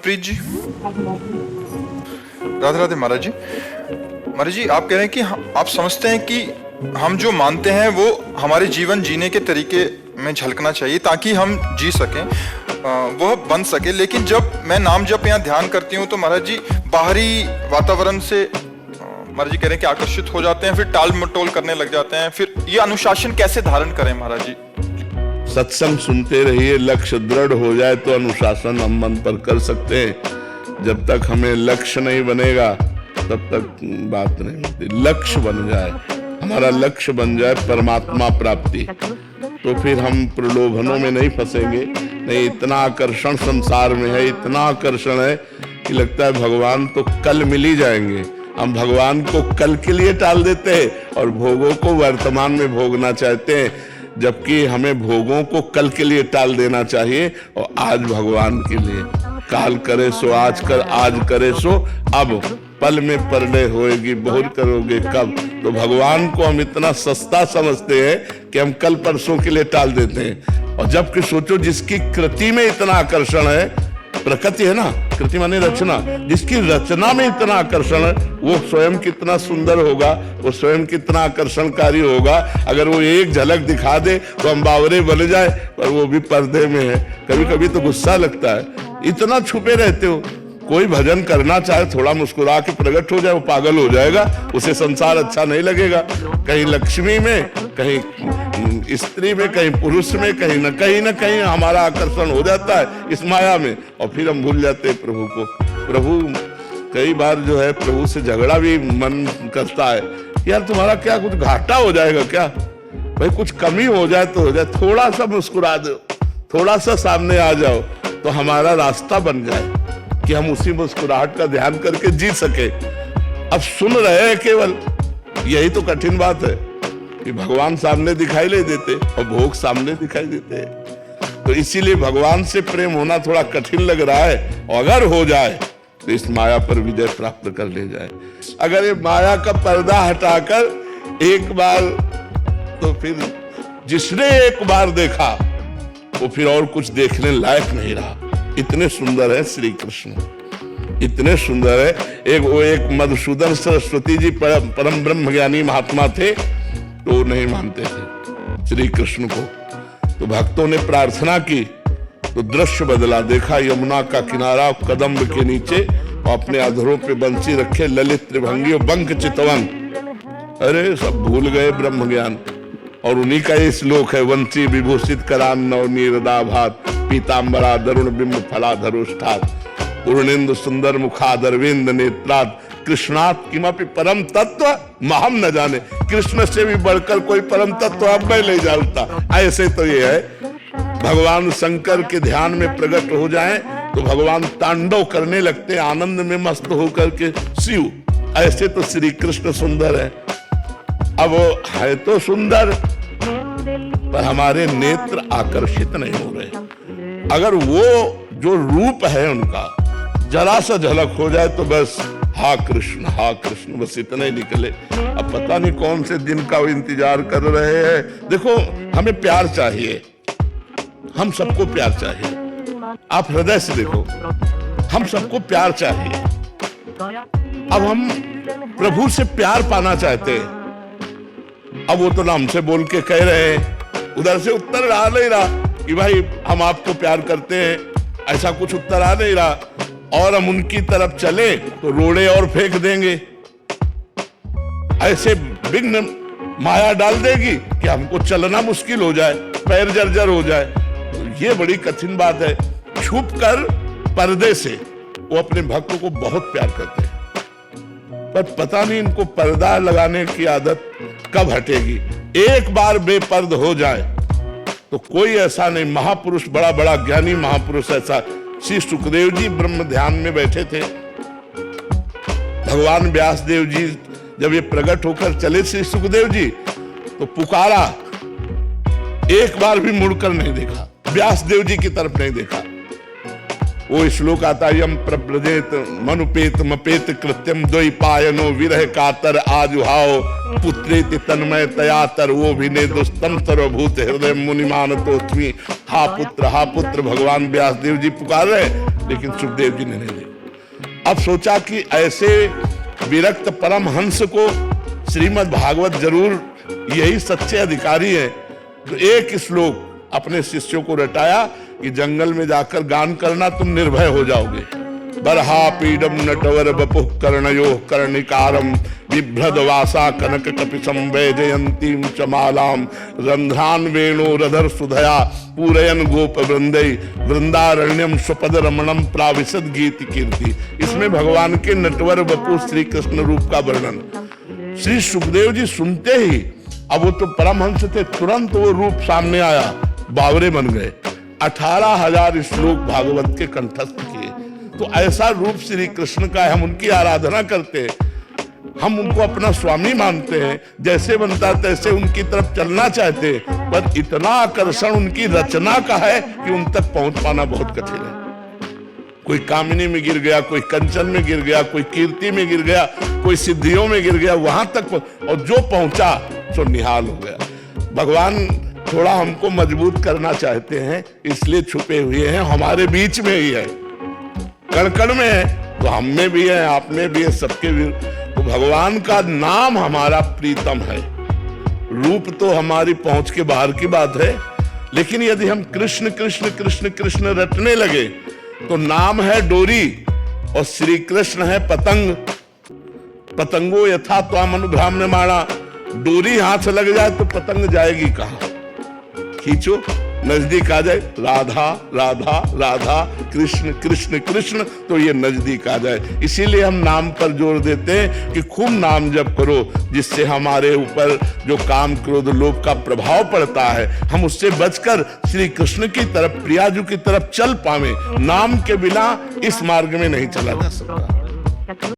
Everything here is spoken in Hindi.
प्रीत जी। राधे राधे महाराज जी। महाराज जी, आप कह रहे हैं कि आप समझते हैं कि हम जो मानते हैं वो हमारे जीवन जीने के तरीके में झलकना चाहिए ताकि हम जी सकें, वह बन सके। लेकिन जब मैं नाम जप या ध्यान करती हूँ तो महाराज जी बाहरी वातावरण से महाराज जी कह रहे हैं कि आकर्षित हो जाते हैं, फिर टाल मटोल करने लग जाते हैं। फिर ये अनुशासन कैसे धारण करें महाराज जी? सत्संग सुनते रहिए, लक्ष्य दृढ़ हो जाए तो अनुशासन हम मन पर कर सकते हैं। जब तक हमें लक्ष्य नहीं बनेगा तब तक बात नहीं होती। लक्ष्य बन जाए, हमारा लक्ष्य बन जाए परमात्मा प्राप्ति, तो फिर हम प्रलोभनों में नहीं फंसेंगे। नहीं, इतना आकर्षण संसार में है, इतना आकर्षण है कि लगता है भगवान तो कल मिल ही जाएंगे। हम भगवान को कल के लिए टाल देते हैं और भोगों को वर्तमान में भोगना चाहते हैं, जबकि हमें भोगों को कल के लिए टाल देना चाहिए और आज भगवान के लिए। काल करे सो आज कर, आज करे सो अब, पल में परडे होएगी बहुत करोगे कब। तो भगवान को हम इतना सस्ता समझते हैं कि हम कल परसों के लिए टाल देते हैं। और जबकि सोचो, जिसकी कृति में इतना आकर्षण है, प्रकृति है ना, कृति माने रचना, जिसकी रचना में इतना आकर्षण है, वो स्वयं कितना सुंदर होगा, वो स्वयं कितना आकर्षणकारी होगा। अगर वो एक झलक दिखा दे तो हम बावरे बन जाए, पर वो भी पर्दे में है। कभी कभी तो गुस्सा लगता है, इतना छुपे रहते हो। कोई भजन करना चाहे, थोड़ा मुस्कुरा के प्रकट हो जाए, वो पागल हो जाएगा, उसे संसार अच्छा नहीं लगेगा। कहीं लक्ष्मी में, कहीं स्त्री में, कहीं पुरुष में, कहीं न कहीं हमारा आकर्षण हो जाता है इस माया में, और फिर हम भूल जाते हैं प्रभु को। प्रभु कई बार जो है, प्रभु से झगड़ा भी मन करता है, यार तुम्हारा क्या कुछ घाटा हो जाएगा क्या, भाई कुछ कमी हो जाए तो हो जाए, थोड़ा सा मुस्कुरा दो, थोड़ा सा सामने आ जाओ, तो हमारा रास्ता बन जाए कि हम उसी मुस्कुराहट का ध्यान करके जी सके। अब सुन रहे हैं केवल, यही तो कठिन बात है कि भगवान सामने दिखाई नहीं देते और भोग सामने दिखाई देते हैं। तो इसीलिए भगवान से प्रेम होना थोड़ा कठिन लग रहा है, और अगर हो जाए तो इस माया पर विजय प्राप्त कर ले जाए। अगर ये माया का पर्दा हटाकर एक बार, तो फिर जिसने एक बार देखा वो फिर और कुछ देखने लायक नहीं रहा। इतने सुंदर है श्री कृष्ण, इतने सुंदर है। एक मधुसूदन सरस्वती जी परम ब्रह्म ज्ञानी महात्मा थे, तो नहीं मानते थे श्री कृष्ण को। तो भक्तों ने प्रार्थना की तो दृश्य बदला। देखा यमुना का किनारा, कदम्ब के नीचे, और अपने अधरों पे बंसी रखे, ललित त्रिभंगी और बंक चितवन। अरे सब भूल गए ब्रह्म ज्ञान। और उन्हीं का ये श्लोक है, वंशी विभूषित करान नवनीरदाभात, पीतांबरा दरुण बिंब फलाधरोष्ठात्, पूर्णेन्दु सुंदर मुखादरविंद नेत्रात्, कृष्णात् किमपि परम तत्व महम न जाने। कृष्ण से भी बढ़कर कोई परम तत्व अब मैं नहीं जानता। ऐसे तो ये है, भगवान शंकर के ध्यान में प्रकट हो जाएं तो भगवान तांडव करने लगते हैं, आनंद में मस्त होकर के शिव। ऐसे तो श्री कृष्ण सुंदर है। अब वो है तो सुंदर, पर हमारे नेत्र आकर्षित नहीं हो रहे। अगर वो जो रूप है उनका जरा सा झलक हो जाए तो बस हा कृष्ण, बस इतना ही निकले। अब पता नहीं कौन से दिन का वो इंतजार कर रहे हैं। देखो, हमें प्यार चाहिए, हम सबको प्यार चाहिए। आप हृदय से देखो, हम सबको प्यार चाहिए। अब हम प्रभु से प्यार पाना चाहते हैं। अब वो तो ना हमसे बोल के कह रहे हैं, उधर से उत्तर आ नहीं रहा कि भाई हम आपको प्यार करते हैं, ऐसा कुछ उत्तर आ नहीं रहा। और हम उनकी तरफ चले तो रोड़े और फेंक देंगे। ऐसे विघ्न माया डाल देगी कि हमको चलना मुश्किल हो जाए, पैर जर्जर हो जाए। तो ये बड़ी कठिन बात है। छुप कर पर्दे से वो अपने भक्तों को बहुत प्यार करते हैं, पर पता नहीं इनको पर्दा लगाने की आदत कब हटेगी। एक बार बेपर्द हो जाए तो कोई ऐसा नहीं। महापुरुष, बड़ा बड़ा ज्ञानी महापुरुष, ऐसा श्री सुखदेव जी ब्रह्म ध्यान में बैठे थे। भगवान व्यास देव जी जब ये प्रकट होकर चले श्री सुखदेव जी, तो पुकारा, एक बार भी मुड़कर नहीं देखा, व्यास देव जी की तरफ नहीं देखा। वो श्लोक आता है, यम प्रव्रजेत मनुपेत मपेत कृत्यम द्वैपायनो विरह कातर आजुहाओ पुत्रेति तन्मय तयातर वो विने दुस्तम सर्वभूत हृदय मुनिमान तोस्मी। हा पुत्र भगवान व्यासदेव जी पुकार रहे, लेकिन सुखदेव जी ने नहीं दी। अब सोचा कि ऐसे विरक्त परमहंस को श्रीमद् भागवत जरूर यही सच्चे अधिकारी हैं। तो एक श्लोक अपने शिष्यों को रटाया कि जंगल में जाकर गान करना, तुम निर्भय हो जाओगे। बरहा पीडम नटवर बपुः कर्णयो कर्णिकारम बिभ्रद वासा कनक कपिशम वैजयंतीम चमालाम रंध्रान वेणो रधर सुधया पूरयन गोप वृंदई वृंदारण्यम स्वपद रमणम प्राविशद गीत कीर्ति। इसमें भगवान के नटवर बपु श्री कृष्ण रूप का वर्णन श्री सुखदेव जी सुनते ही, अब वो तो परमहंस थे, तुरंत वो रूप सामने आया, बावरे बन गए। 18,000 श्लोक भागवत के कंठस्थ किए। तो ऐसा रूप श्री कृष्ण का है, हम उनकी आराधना करते हैं, हम उनको अपना स्वामी मानते हैं, जैसे बनता तैसे उनकी तरफ चलना चाहते हैं, पर इतना आकर्षण उनकी रचना का है कि उन तक पहुंच पाना बहुत कठिन है। कोई कामिनी में गिर गया, कोई कंचन में गिर गया, कोई कीर्ति में गिर गया, कोई सिद्धियों में गिर गया, वहां तक और जो पहुंचा सो निहाल हो गया। भगवान थोड़ा हमको मजबूत करना चाहते हैं, इसलिए छुपे हुए हैं, हमारे बीच में ही है, कण कण में है, तो हम में भी है, आप में भी है, सबके भी। तो भगवान का नाम हमारा प्रीतम है। रूप तो हमारी पहुंच के बाहर की बात है, लेकिन यदि हम कृष्ण कृष्ण कृष्ण कृष्ण रटने लगे तो नाम है डोरी और श्री कृष्ण है पतंग। पतंगो यथा त्वाम अनुभ्राम्यमाणा, डोरी हाथ लग जाए तो पतंग जाएगी कहां? खींचो, नजदीक आ जाए, राधा राधा राधा कृष्ण कृष्ण कृष्ण, तो ये नजदीक आ जाए। इसीलिए हम नाम पर जोर देते हैं कि खूब नाम जप करो, जिससे हमारे ऊपर जो काम क्रोध लोभ का प्रभाव पड़ता है, हम उससे बचकर श्री कृष्ण की तरफ, प्रियाजू की तरफ चल पावे। नाम के बिना इस मार्ग में नहीं चला जा सकता।